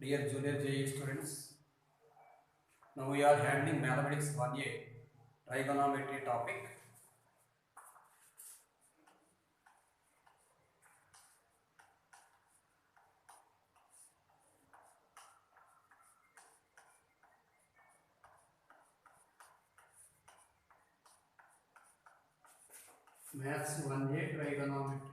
Dear Junior JE students, now we are handling Mathematics 1A trigonometry topic. Maths 1A trigonometry topic.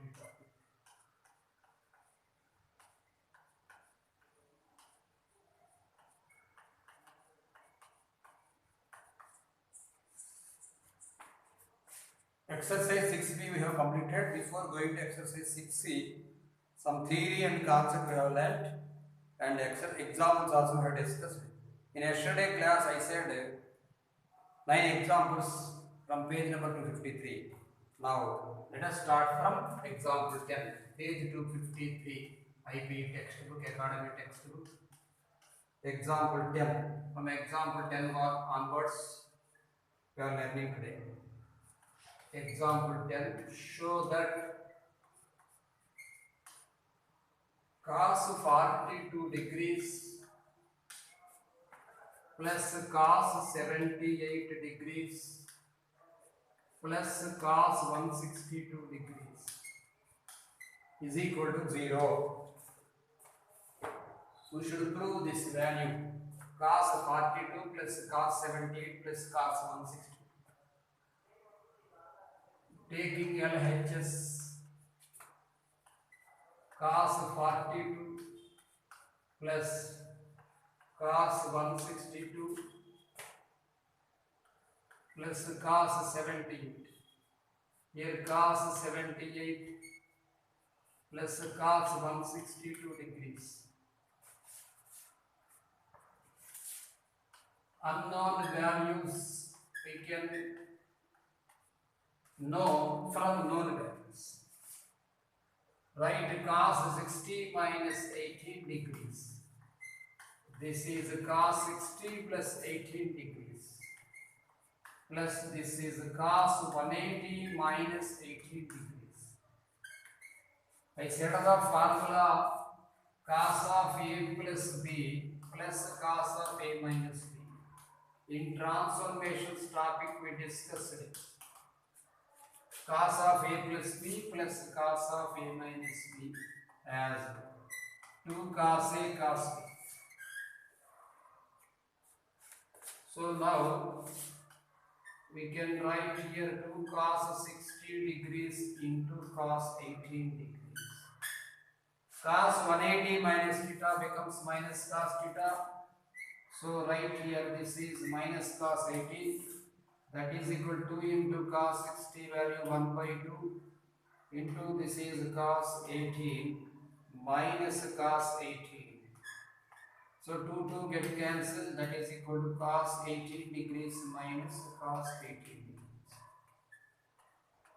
Exercise 6B we have completed. Before going to exercise 6C, some theory and concept we have learnt and examples also we have discussed. In yesterday class I said 9 examples from page number 253. Now let us start from example 10, page 253, IP textbook, academy textbook. Example 10. From example 10 onwards, we are learning today. Example 10, show that cos 42 degrees plus cos 78 degrees plus cos 162 degrees is equal to 0. We should prove this value cos 42 plus cos 78 plus cos 162. Taking LHS, cos 42 plus cos 162 plus cos 78. Here cos 78 plus cos 162 degrees. Unknown values we can know from known values. Write cos 60 minus 18 degrees. This is cos 60 plus 18 degrees. Plus this is cos 180 minus 18 degrees. I set the formula cos of A plus B plus cos of A minus B. In transformations topic we discussed it. Cos of A plus B plus cos of A minus B as 2 cos A cos B. So now we can write here 2 cos 60 degrees into cos 18 degrees. Cos 180 minus theta becomes minus cos theta. So right here this is minus cos 18, that is equal to 2 into cos 60 value 1 by 2 into this is cos 18 minus cos 18. So 2 get cancelled, that is equal to cos 18 degrees minus cos 18 degrees.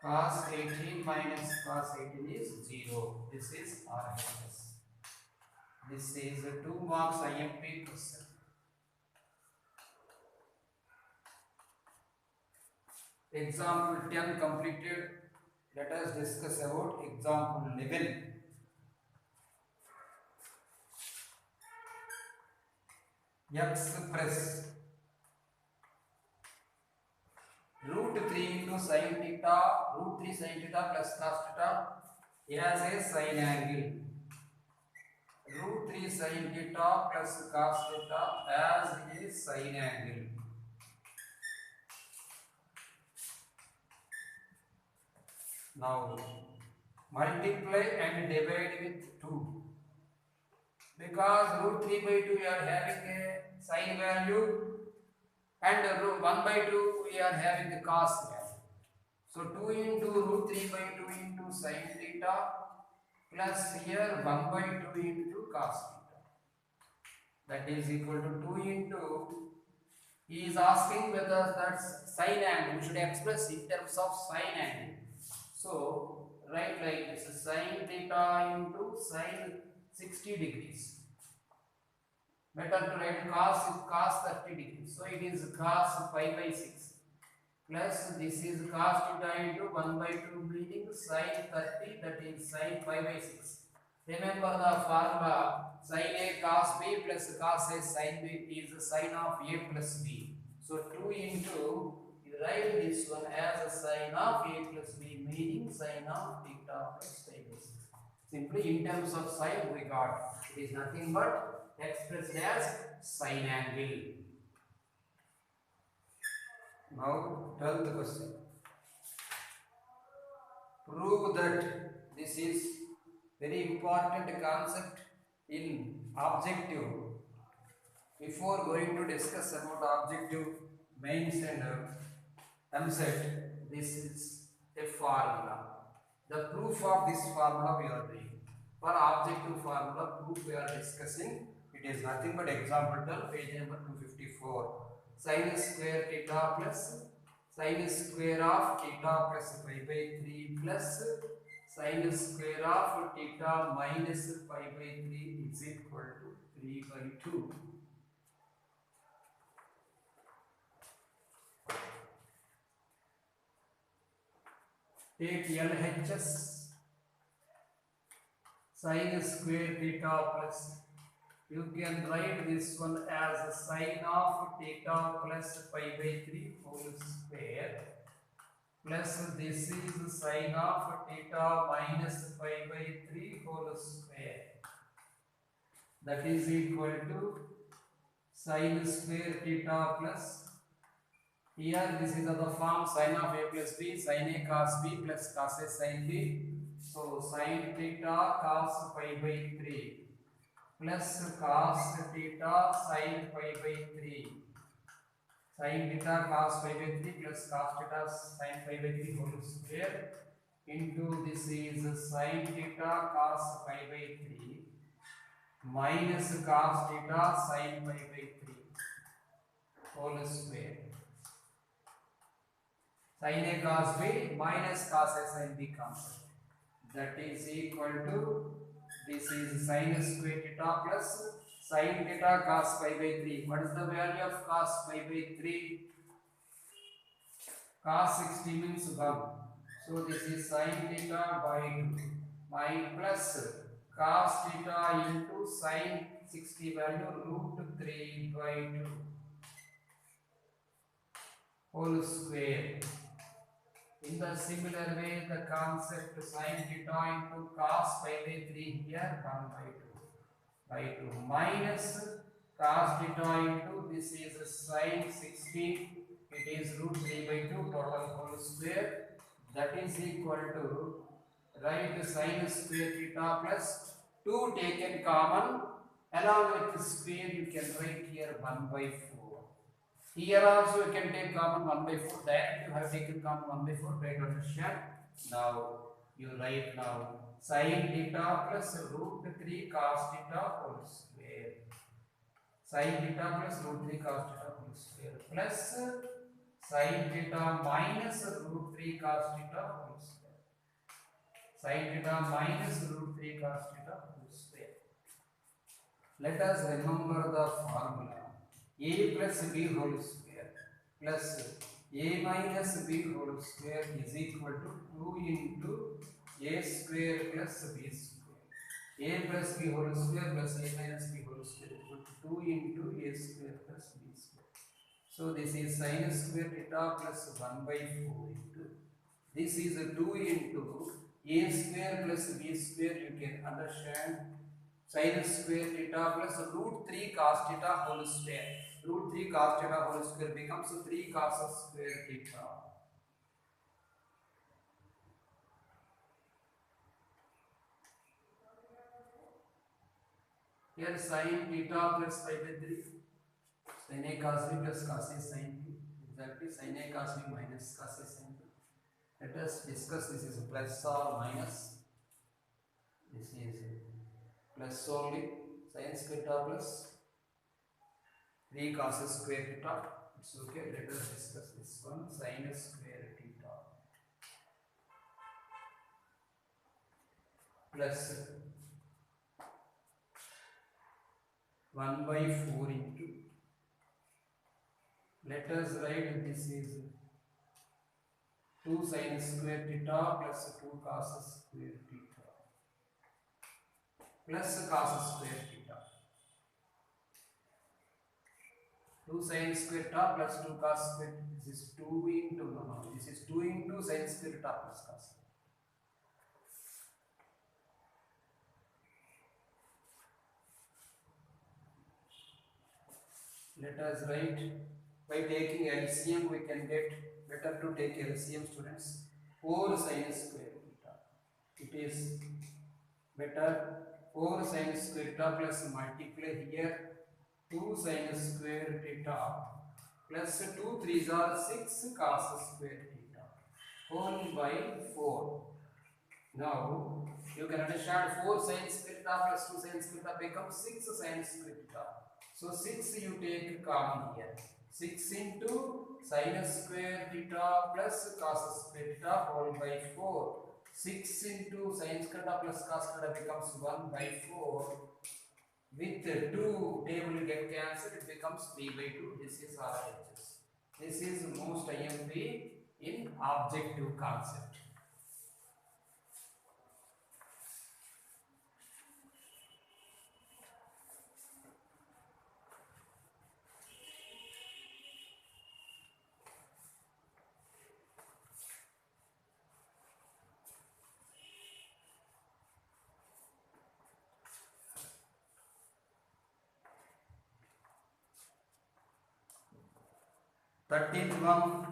Cos 18 minus cos 18 is 0. This is RHS. This is a 2 marks IMP question. Example 10 completed. Let us discuss about example 11. Express root 3 into sin theta, root 3 sin theta plus cos theta as a sin angle. Root 3 sin theta plus cos theta as a sin angle. Now multiply and divide with 2. Because root 3 by 2 we are having a sin value and 1 by 2 we are having the cos value. So 2 into root 3 by 2 into sin theta plus here 1 by 2 into cos theta. That is equal to 2 into, he is asking whether that's sin angle. We should express in terms of sin angle. So write like this, sin theta into sin 60 degrees. Better to write cos is cos 30 degrees. So it is cos pi by 6 plus this is cos theta into 1 by 2 meaning sin 30, that is sin pi by 6. Remember the formula sin A cos B plus cos A sin B is the sine of A plus B. So 2 into, you write this one as a sine of A plus B, meaning sine of theta plus theta. Simply in terms of sine we got, it is nothing but expressed as sine angle. Now 12th question. Prove that this is very important concept in objective. Before going to discuss about objective mains and MSET, this is a formula. The proof of this formula we are doing. For objective formula proof we are discussing. It is nothing but example 12, page number 254. Sin square theta plus sin square of theta plus pi by 3 plus sin square of theta minus pi by 3 is equal to 3 by 2. Take LHS sin square theta plus, you can write this one as sine of theta plus pi by 3 whole square plus this is sine of theta minus pi by 3 whole square, that is equal to sine square theta plus, here this is of the form sine of A plus B, sine A cos B plus cos A sin B. So sin theta cos pi by 3 plus cos theta sin pi by 3. Sin theta cos pi by 3 plus cos theta sin pi by 3 whole square into this is sin theta cos pi by 3 minus cos theta sin pi by 3 whole square. Sin A cos B minus cos A sin B comes. That is equal to, this is sin square theta plus sin theta cos pi by 3. What is the value of cos pi by 3? Cos 60 means 1. So this is sin theta by 2. My plus cos theta into sin 60 value root 3 by 2 whole square. In the similar way, the concept sin theta into cos pi by 3 here 1 by 2 minus cos theta into this is sin 60, it is root 3 by 2 total whole square, that is equal to, write sin square theta plus 2 taken common, along with square you can write here 1 by 4. Here also you can take common 1 by 4. Direct you have taken common 1 by 4. Try to understand. Now you write now sin theta plus root 3 cos theta whole square. Sin theta plus root 3 cos theta whole square plus sin theta minus root 3 cos theta whole square. Sin theta minus root 3 cos theta whole square. Let us remember the formula. A plus B whole square plus A minus B whole square is equal to 2 into A square plus B square. A plus B whole square plus A minus B whole square is equal to 2 into A square plus B square. So this is sin square theta plus 1 by 4 into, this is 2 into A square plus B square, you can understand sin square theta plus root 3 cos theta whole square. Root 3 cos theta whole square becomes 3 cos square theta. Here sin theta plus pi by 3. Sin A cos B plus cos A sin B. Exactly sin A cos B minus cos A sin B. Let us discuss, this is plus or minus. This is plus only, sin square theta plus 3 cos square theta. It's okay. Let us discuss this one. Sin square theta plus 1 by 4 into, let us write this is 2 sin square theta plus 2 cos square theta plus cos square theta. 2 sin square theta plus 2 cos square. This is 2 into no. This is 2 into sin square theta plus cos. Let us write by taking LCM we can get, better to take LCM students, 4 sin square theta. It is better 4 sin square theta plus multiply here 2 sin square theta plus 2 3s are 6 cos square theta whole by 4. Now you can understand 4 sin square theta plus 2 sin square theta becomes 6 sin square theta. So 6 you take common here. 6 into sin square theta plus cos square theta whole by 4. 6 into sin square theta plus cos square theta becomes 1 by 4. With 2 table will get cancelled, it becomes 3 by 2. This is RHS. This is most IMP in objective concept. Thirteenth one.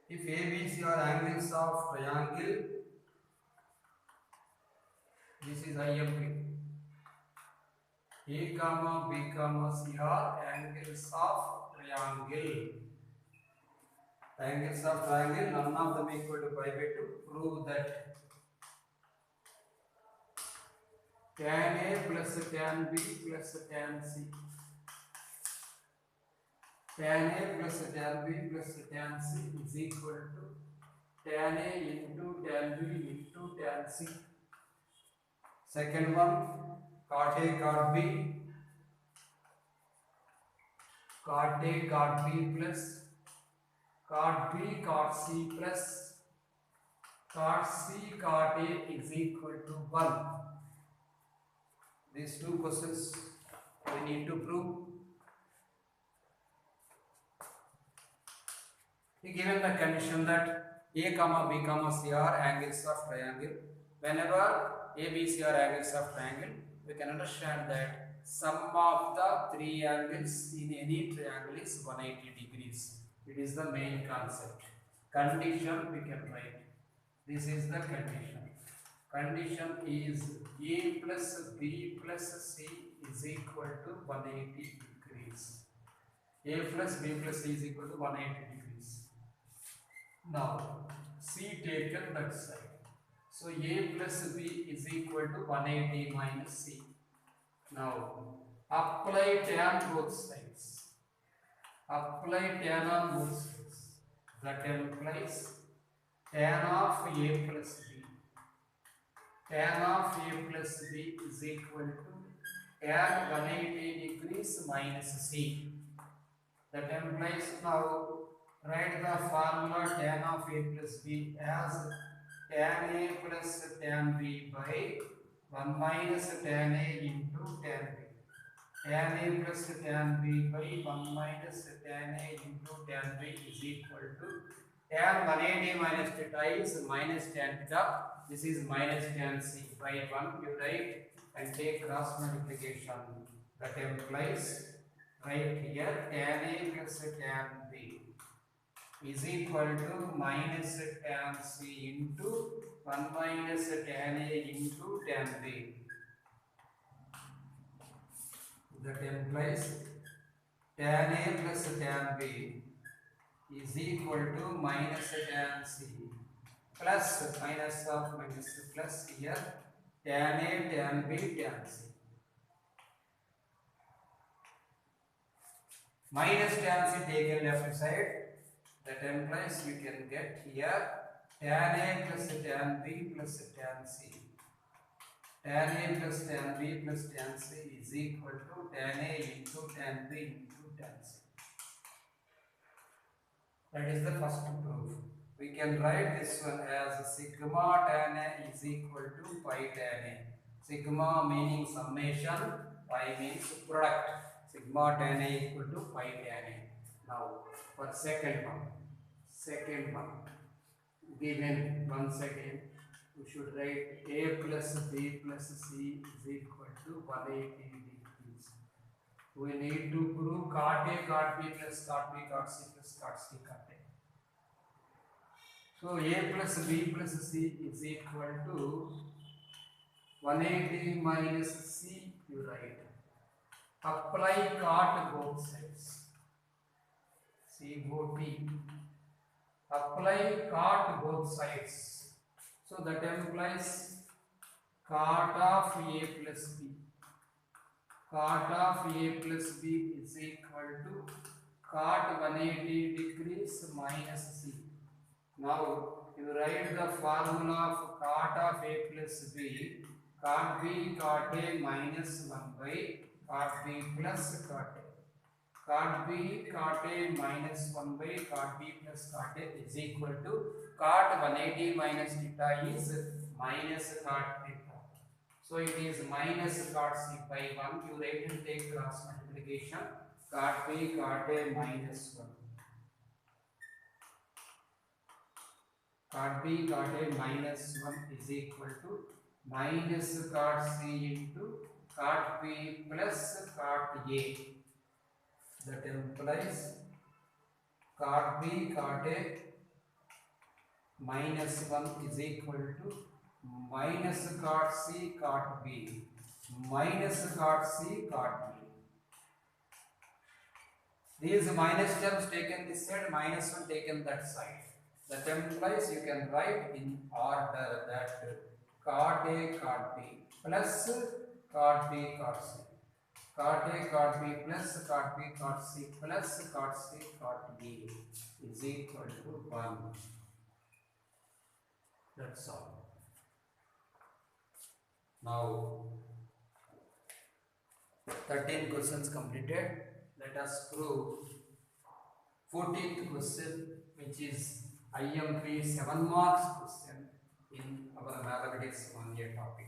If ABC are angles of triangle, this is IMP. A comma B comma C are angles of triangle. Angles of triangle, none of them equal to pi by 2. Prove that tan A plus tan B plus tan C. Tan A plus tan B plus tan C is equal to tan A into tan B into tan C. Second one, cot A cot B, cot A cot B plus cot B cot C plus cot C cot A is equal to 1. These two questions we need to prove. Given the condition that A comma B comma C are angles of triangle, whenever A, B, C are angles of triangle, we can understand that sum of the three angles in any triangle is 180 degrees. It is the main concept. Condition we can write. This is the condition. Condition is A plus B plus C is equal to 180 degrees. A plus B plus C is equal to 180 degrees. Now, C taken that side. So, A plus B is equal to 180 minus C. Now, apply tan both sides. Apply tan on both sides. That implies tan of A plus B. Tan of A plus B is equal to tan 180 degrees minus C. That implies now write the formula tan of A plus B as tan A plus tan B by 1 minus tan A into tan B. Tan A plus tan B by 1 minus tan A into tan B is equal to tan 180 minus theta is minus tan theta. This is minus tan C by 1. You write and take cross multiplication. That implies right here tan A plus tan B is equal to minus tan C into 1 minus tan A into tan B. That implies tan A plus tan B is equal to minus tan C plus minus of minus plus here tan A tan B tan C. Minus tan C taken left side. That implies you can get here tan A plus tan B plus tan C. Tan A plus tan B plus tan C is equal to tan A into tan B into tan C. That is the first proof. We can write this one as sigma tan A is equal to pi tan A. Sigma meaning summation, pi means product. Sigma tan A equal to pi tan A. Now for second one given, once again we should write A plus B plus C is equal to 180 degrees. We need to prove cot A cot B plus cot B cot C plus cot C cot A. So A plus B plus C is equal to 180 minus C, you write. Apply cot both sides. COT. Apply cot both sides. So that implies cot of A plus B. Cot of A plus B is equal to cot 180 degrees minus C. Now you write the formula of cot of A plus B. Cot B cot A minus 1 by cot B plus cot A. Cot B cot A minus 1 by cot B plus cot A is equal to cot 180 minus theta is minus cot theta. So it is minus cot C by 1. You write and take cross multiplication. Cot B cot A minus 1. Cot B cot A minus 1 is equal to minus cot C into cot B plus cot A. That implies cot B cot A minus 1 is equal to minus cot C cot B minus cot C cot B. These minus terms taken this side, minus 1 taken that side. That implies you can write in order that cot A cot B plus cot B cot C. Cot A cot B plus cot B cot C plus cot C cot B is equal to 1. That's all. Now 13 questions completed. Let us prove 14th question, which is IMP 7 marks question in our mathematics 1 year topic.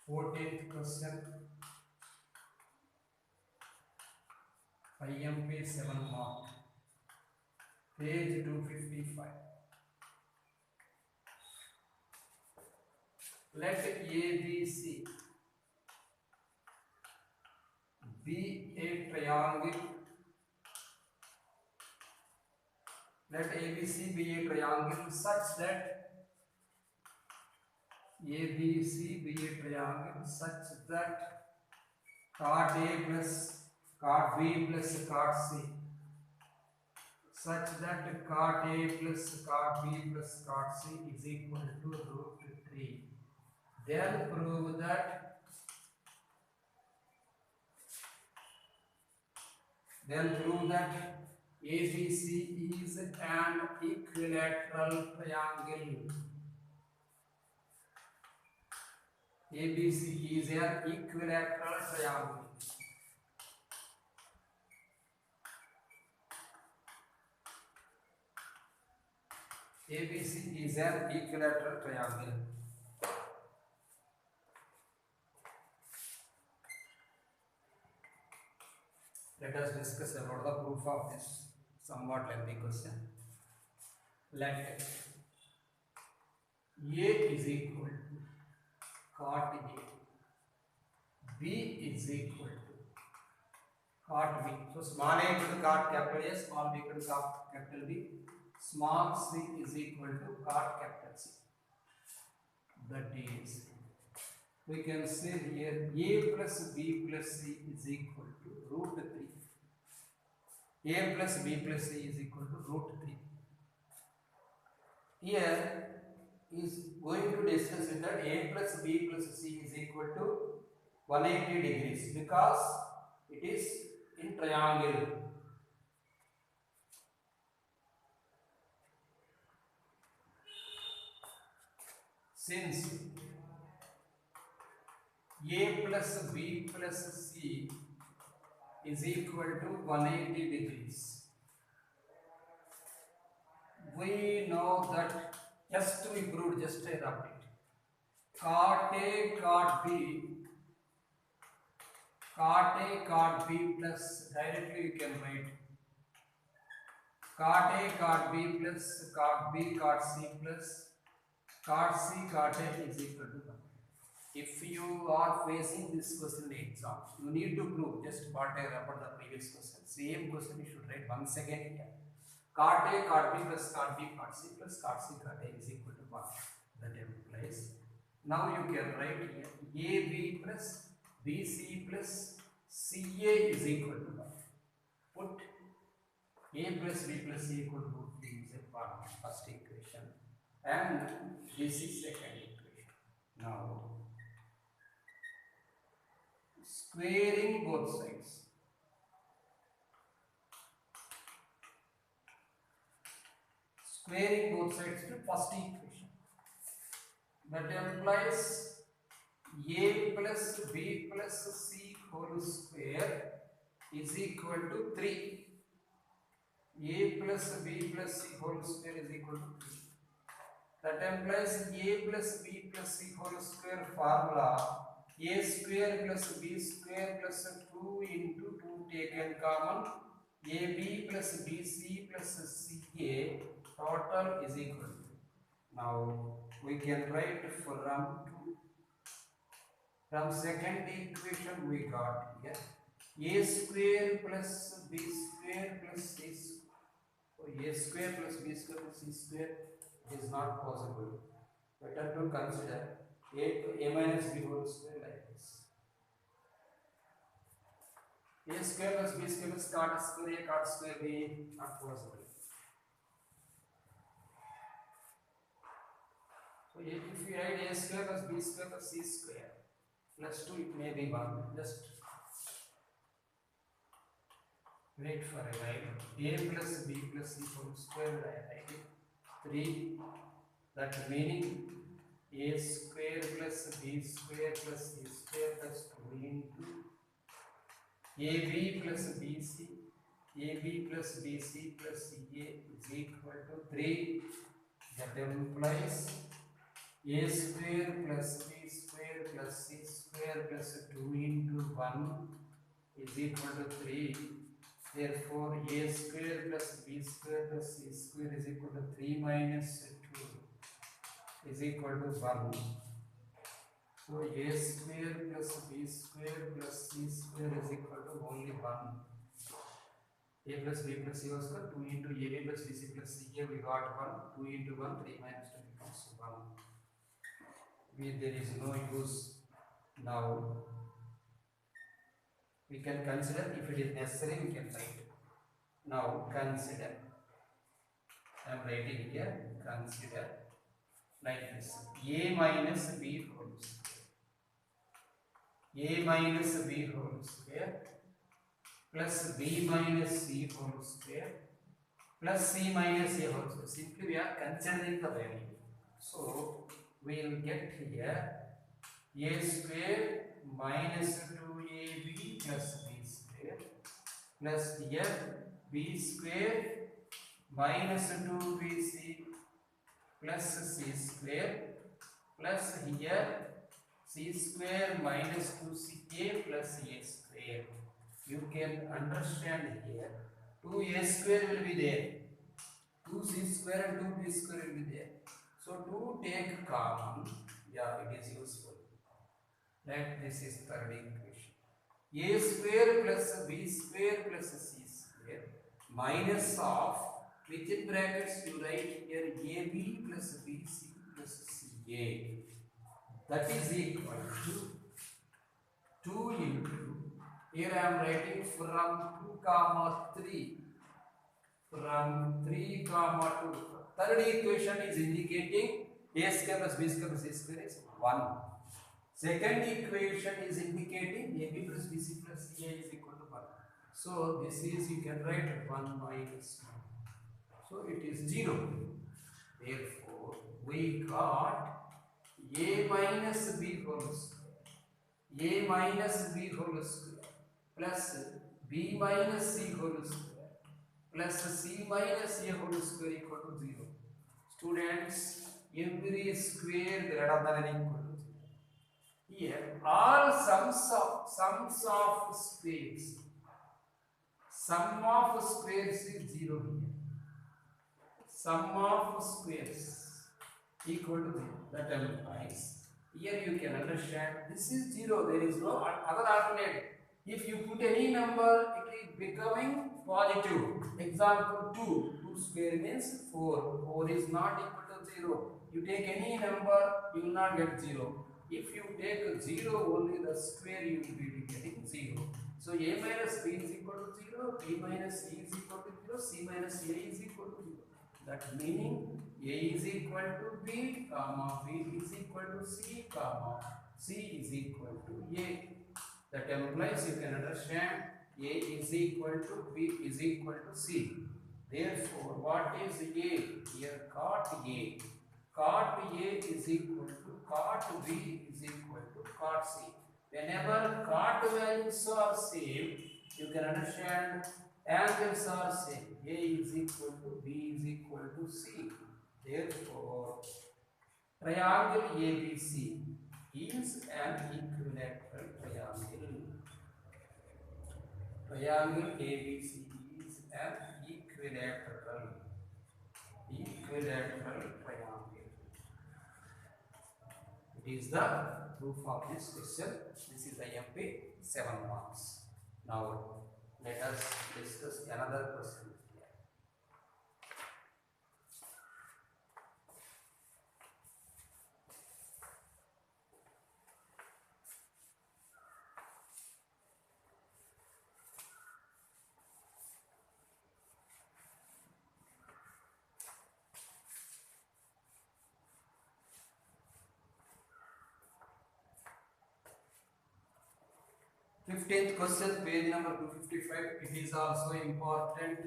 Fourteenth question, IMP 7 mark, page 255. Let ABC be a triangle. Let ABC be a triangle such that ABC be a triangle such that cot A plus cot B plus cot C, such that cot A plus cot B plus cot C is equal to root 3. Then prove that ABC is an equilateral triangle. ABC is an equilateral triangle. ABC is an equilateral triangle. Let us discuss about the proof of this somewhat lengthy question. Let A is equal to cot A, B is equal to cot B. So small a equal to cot capital A, small b equal to cot capital B, small c is equal to cot capital C. That is, we can say here A plus B plus C is equal to root 3. A plus B plus C is equal to root 3. Here is going to discuss with that A plus B plus C is equal to 180 degrees because it is in triangle. since a plus b plus c is equal to 180 degrees, we know that just we proved, just I rubbed it. Cot A cot B, cot A cot B plus, directly you can write cot A cot B plus cot B cot C plus cot C cot A is equal to 1. If you are facing this question in the exam, you need to prove just what I referred the previous question. Same question you should write once again here. Cot A cot B plus cot B cot C plus cot C cot A is equal to 1. That implies, now you can write here AB plus BC plus CA is equal to 1. Put A plus B plus C equal to 3 is a part, first equation, and this is second equation. Now squaring both sides. Squaring both sides to first equation. That implies A plus B plus C whole square is equal to 3. A plus B plus C whole square is equal to 3. That implies A plus B plus C whole square formula, A square plus B square plus 2 into 2 taken common, AB plus BC plus CA total is equal to. Now we can write from second equation we got here A square plus B square plus C square. So A square plus B square plus C square is not possible. Better to consider A minus B whole square like this. A square plus B square plus cot square A cot square B, not possible. So if you write A square plus B square plus C square plus 2, it may be 1. Just wait for a while. A plus B plus C whole square, I write it 3. That meaning A square plus B square plus C square plus 2 into AB plus BC, AB plus BC plus CA is equal to 3. That implies A square plus B square plus C square plus 2 into 1 is equal to 3. Therefore, A square plus B square plus C square is equal to 3 minus 2 is equal to 1. So, A square plus B square plus C square is equal to only 1. A plus B plus C was 2 into AB plus BC plus CA, we got 1. 2 into 1, 3 minus 2 becomes 1. There is no use. Now we can consider, if it is necessary we can write. Now consider, I am writing here, consider like this: A minus B whole square, A minus B whole square plus B minus C whole square plus C minus A whole square. Simply we are considering the value. So we will get here A square minus 2AB plus B square plus here B square minus 2BC plus C square plus here C square minus 2CA plus A square. You can understand here 2A square will be there, 2C square and 2B square will be there. So to take common, yeah, it is useful. Let this is third equation. A square plus B square plus C square minus of, within brackets you write here AB plus BC plus CA. That is equal to 2 into, here I am writing from 2 comma 3. From 3 comma 2. Third equation is indicating A square plus B square plus C square is 1. Second equation is indicating AB plus BC plus CA is equal to 1. So this is, you can write 1 minus 2. So it is 0. Therefore we got a minus b whole square, a minus b whole square plus b minus c whole square plus c minus a whole square equal to 0. Students, every square greater than or equal to 0. Here all sums of squares, sum of squares is 0 here. Sum of squares equal to 0. That implies here you can understand this is 0. There is no other alternate. If you put any number, it is becoming positive. Example 2. 2 square means 4. 4 is not equal to 0. You take any number, you will not get 0. If you take 0 only, the square you will be getting 0. So a minus b is equal to 0, b minus c is equal to 0, c minus a is equal to 0. That meaning a is equal to b, comma, b is equal to c, comma, c is equal to a. That implies you can understand a is equal to b is equal to c. Therefore, what is a? Here cot a. Cot a is equal to cot b is equal to cot c. Whenever cot values are same, you can understand angles are same. A is equal to b is equal to c. Therefore, triangle ABC is an equilateral triangle. Triangle ABC is an equilateral triangle. It is the proof of this question. This is the MP 7 marks. Now let us discuss another question. 15th question, page number 255. It is also important.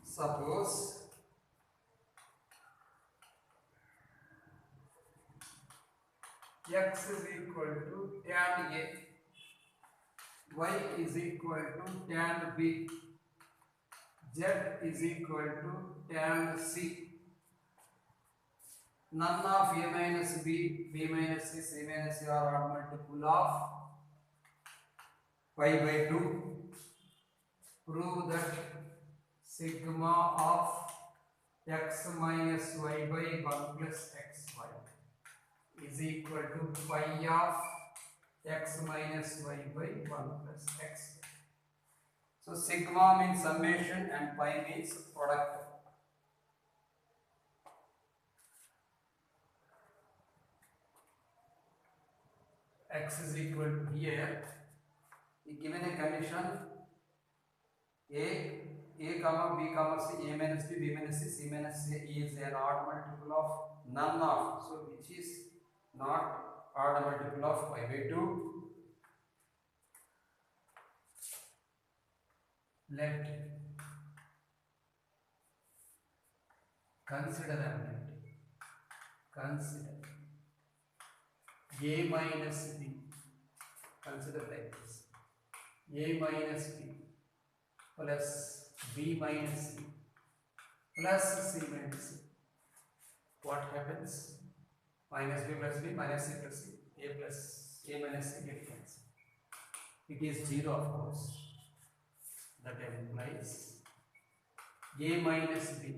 Suppose x is equal to tan A, y is equal to tan B, z is equal to tan C. None of a minus b, b minus c, c minus a are odd multiple of pi by 2. Prove that sigma of x minus y by 1 plus xy is equal to pi of x minus y by 1 plus x. So sigma means summation and pi means product. X is equal to here, given a condition a comma b comma c, a minus b, b minus c, c minus a is an odd multiple of none of, so which is not odd multiple of pi by 2. Let consider a minus b, consider like this, a minus b plus b minus c plus c minus c. What happens? Minus b plus b minus c plus c, a plus a minus c get cancelled. It is 0 of course. That implies a minus b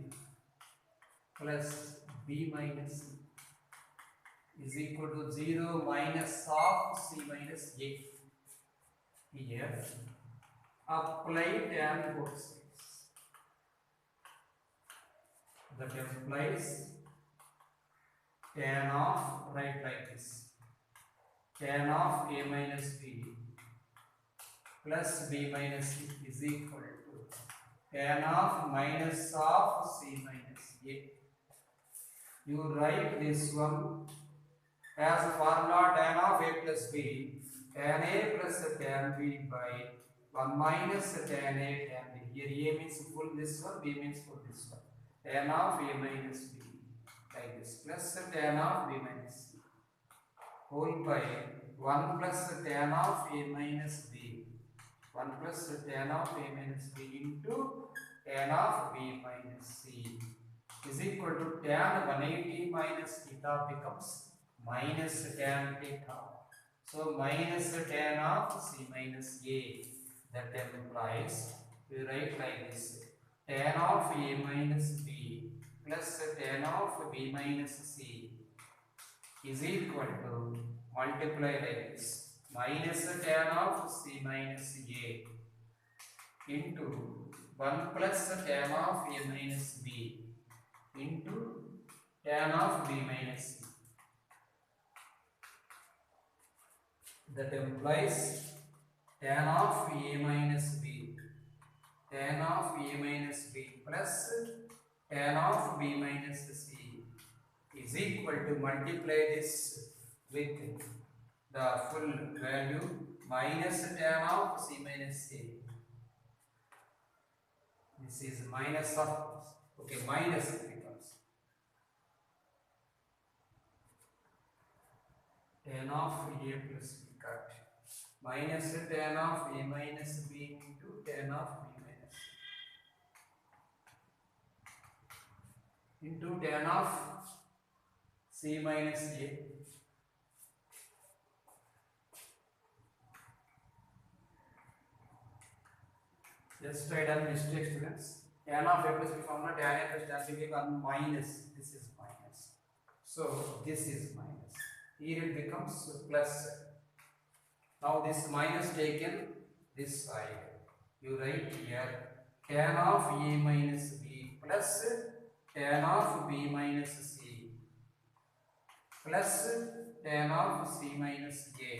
plus b minus c is equal to 0 minus of c minus a. Here apply tan both sides. That implies tan of, write like this, tan of a minus b plus b minus c is equal to tan of minus of c minus a. You write this one as formula tan of a plus b, tan a plus tan b by 1 minus tan A tan B. Here A means full this one, B means full this one. Tan of A minus B like this plus tan of B minus C whole by 1 plus tan of A minus B. 1 plus tan of A minus B into tan of B minus C is equal to tan 180 minus theta becomes minus tan theta. So minus tan of C minus A. That implies we write like this: tan of A minus B plus tan of B minus C is equal to multiply like this: minus tan of C minus A into 1 plus tan of A minus B into tan of B minus C. That implies tan of A minus B, tan of A minus B plus tan of B minus C is equal to multiply this with the full value minus tan of C minus A. This is minus of, okay, minus becomes tan of A plus B cut minus tan of A minus B into tan of B minus C into tan of C minus A just I done mistake students. Tan of A plus B formula tan A plus tan B become minus, this is minus, so this is minus, here it becomes plus. Now this minus taken this side, you write here tan of A minus B plus tan of B minus C plus tan of C minus A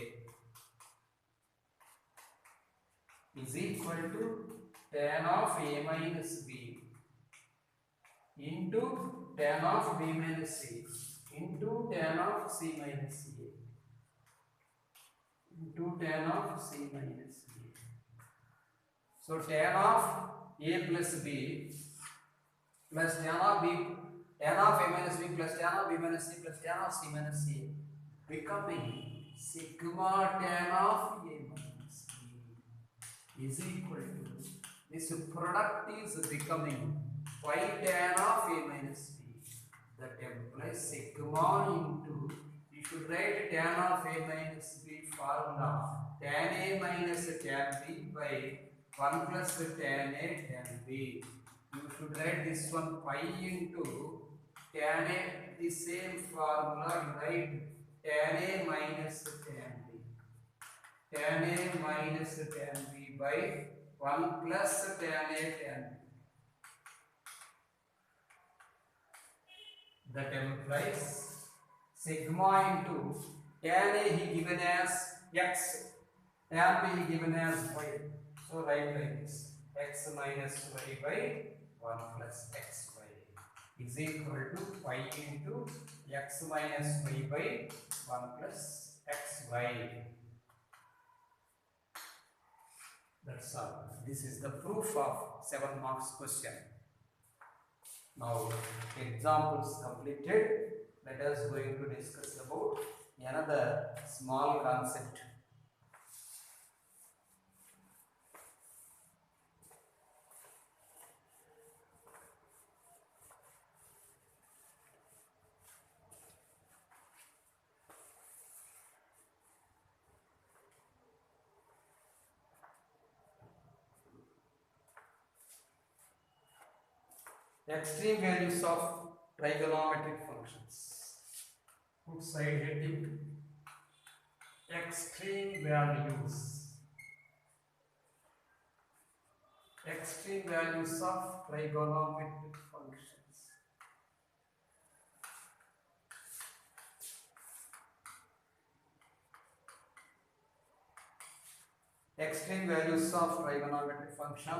is equal to tan of A minus B into tan of B minus C into tan of C minus A into tan of C minus B. So tan of A plus B plus tan of B, tan of A minus B plus tan of B minus C plus tan of C minus A becoming sigma tan of A minus B is equal to, this product is becoming phi tan of A minus B. That implies sigma into, you should write tan of A minus B formula tan A minus tan B by 1 plus tan A tan B. You should write this one pi into tan A, the same formula you write tan A minus tan B. Tan A minus tan B by 1 plus tan A tan B. That implies sigma into tan A he given as x, tan B he given as y. So write like this: x minus y by 1 plus xy is equal to pi into x minus y by 1 plus xy. That's all. This is the proof of 7 marks question. Now examples completed. Let us going to discuss about another small concept. Extreme values of trigonometric functions. Put side heading extreme values. Extreme values of trigonometric functions. Extreme values of trigonometric function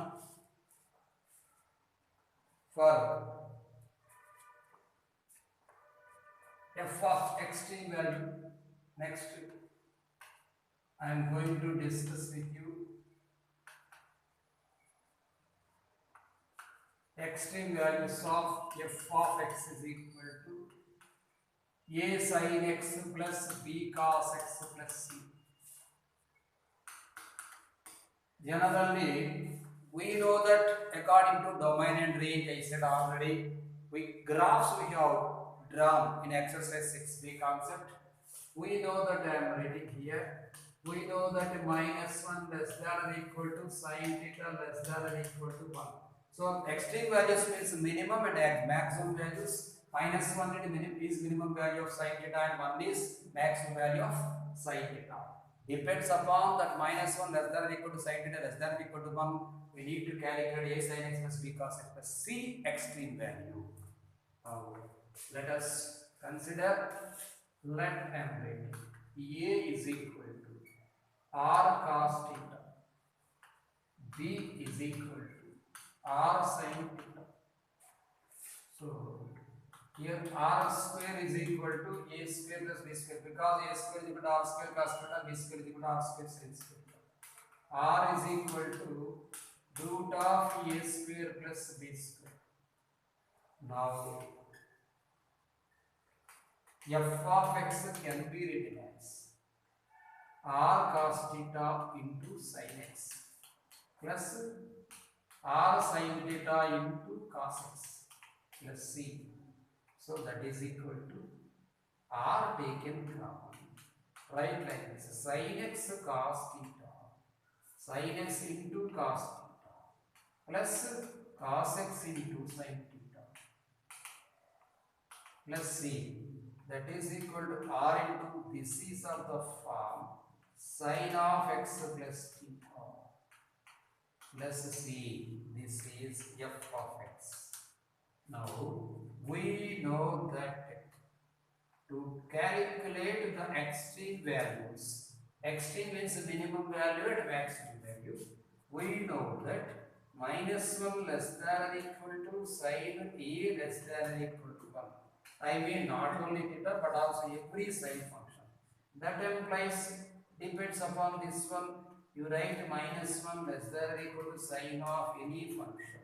for f of extreme value. Next I am going to discuss with you extreme values of f of x is equal to a sin x plus b cos x plus c. Generally, we know that according to domain and range, I said already, graphs we have drawn in exercise 6b concept. We know that I am writing here. We know that minus 1 less than or equal to sin theta less than or equal to 1. So extreme values means minimum and maximum values. Minus 1 is minimum value of sin theta and 1 is maximum value of sin theta. Depends upon that minus 1 less than or equal to sin theta less than or equal to 1. We need to calculate a sin x plus b cos x plus c extreme value. Now let us consider, let m write a is equal to r cos theta, b is equal to r sin theta. So here r square is equal to a square plus b square, because a square is equal to r square cos theta, b square is equal to r square sin theta. R is equal to root of a square plus b square. Now f of x can be written as r cos theta into sin x plus r sin theta into cos x plus c. So that is equal to r taken common. Right, like this: sin x cos theta, sin x into cos theta plus cos x into sin theta plus c. That is equal to r into, this is of the form sin of x plus theta plus c. This is f of x. Now we know that to calculate the extreme values, extreme means minimum value and maximum value, we know that minus 1 less than or equal to sin a less than or equal to 1. I mean not only theta but also every sin function. That implies, depends upon this one, you write minus 1 less than or equal to sin of any function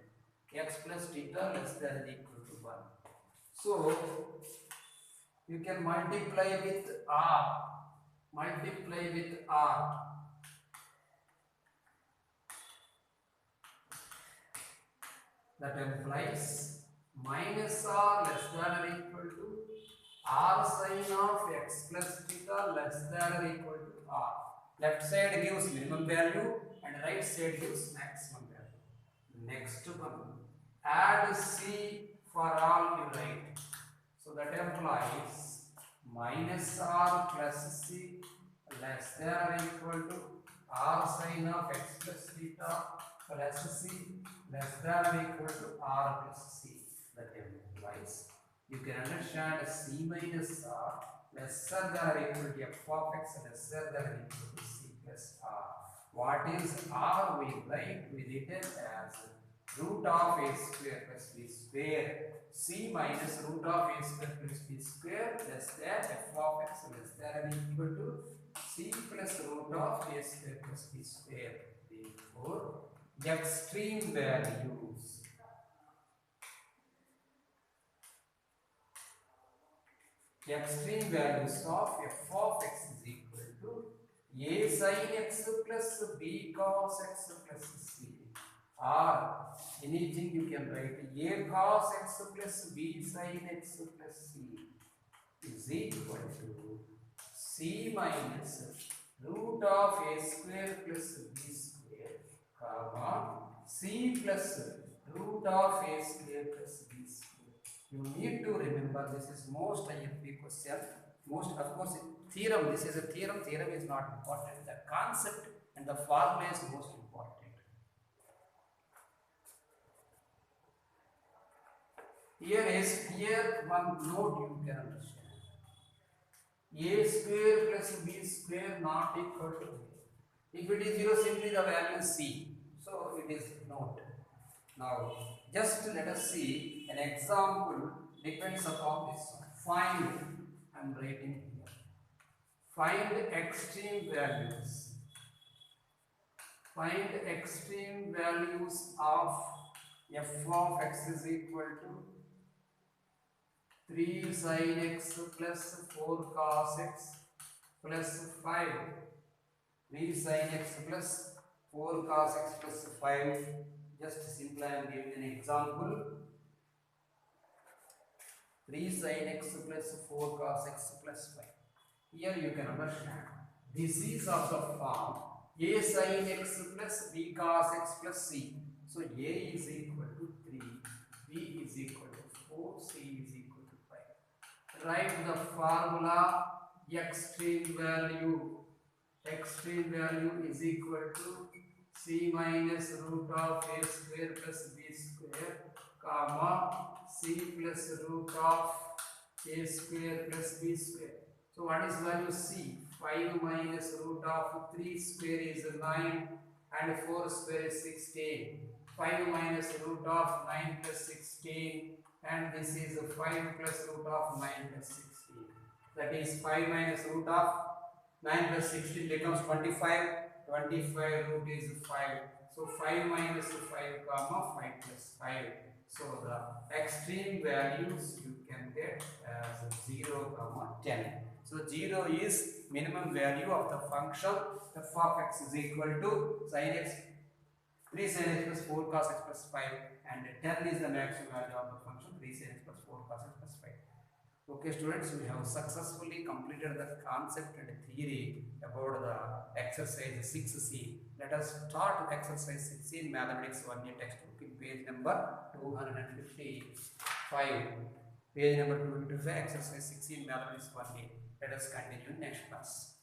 x plus theta less than or equal to 1. So you can multiply with r, that implies minus r less than or equal to r sin of x plus theta less than or equal to r. Left side gives minimum value and right side gives maximum value. Next one, add c for all you write. So that implies minus r plus c less than or equal to r sin of x plus theta plus c less than or equal to r plus c. That implies, you can understand c minus r lesser than or equal to f of x lesser than or equal to c plus r. What is r? We written as root of a square plus b square. C minus root of a square plus b square less than f of x less than or equal to c plus root of a square plus b square. Therefore, extreme values of f of x is equal to a sin x plus b cos x plus c, or anything you can write a cos x plus b sin x plus c is equal to c minus root of a square plus b square, comma c plus root of a square plus b square. You need to remember, this is most IFP question. Most, of course, theorem. This is a theorem. Theorem is not important. The concept and the formula is most important. Here one note you can understand. A square plus b square not equal to a. If it is 0, simply the value is c. So it is not. Now just let us see an example, depends upon this one. Find, I am writing here. Find extreme values. Find extreme values of f of x is equal to 3 sin x plus 4 cos x plus 5. 3 sin x plus 4 cos x plus 5. Just simply I am giving an example. 3 sin x plus 4 cos x plus 5. Here you can understand. This is of the form a sin x plus b cos x plus c. So a is equal to 3, b is equal to 4, c is equal to 5. Write the formula extreme value. Extreme value is equal to c minus root of a square plus b square, comma c plus root of a square plus b square. So what is value c? 5 minus root of 3 square is 9 and 4 square is 16. 5 minus root of 9 plus 16 and this is 5 plus root of 9 plus 16. That is 5 minus root of 9 plus 16 becomes 25. 25 root is 5. So 5 minus 5 comma 5 plus 5. So the extreme values you can get as 0 comma 10. So 0 is minimum value of the function f of x is equal to sin x 3 sin x plus 4 cos x plus 5 and 10 is the maximum value of the function 3 sin x plus 4 cos x plus 5. Okay students, we have successfully completed the concept and theory about the exercise 6c. Let us start with exercise 6c in mathematics 1A textbook in page number 255. Page number 255, exercise 6c in mathematics 1A. Let us continue next class.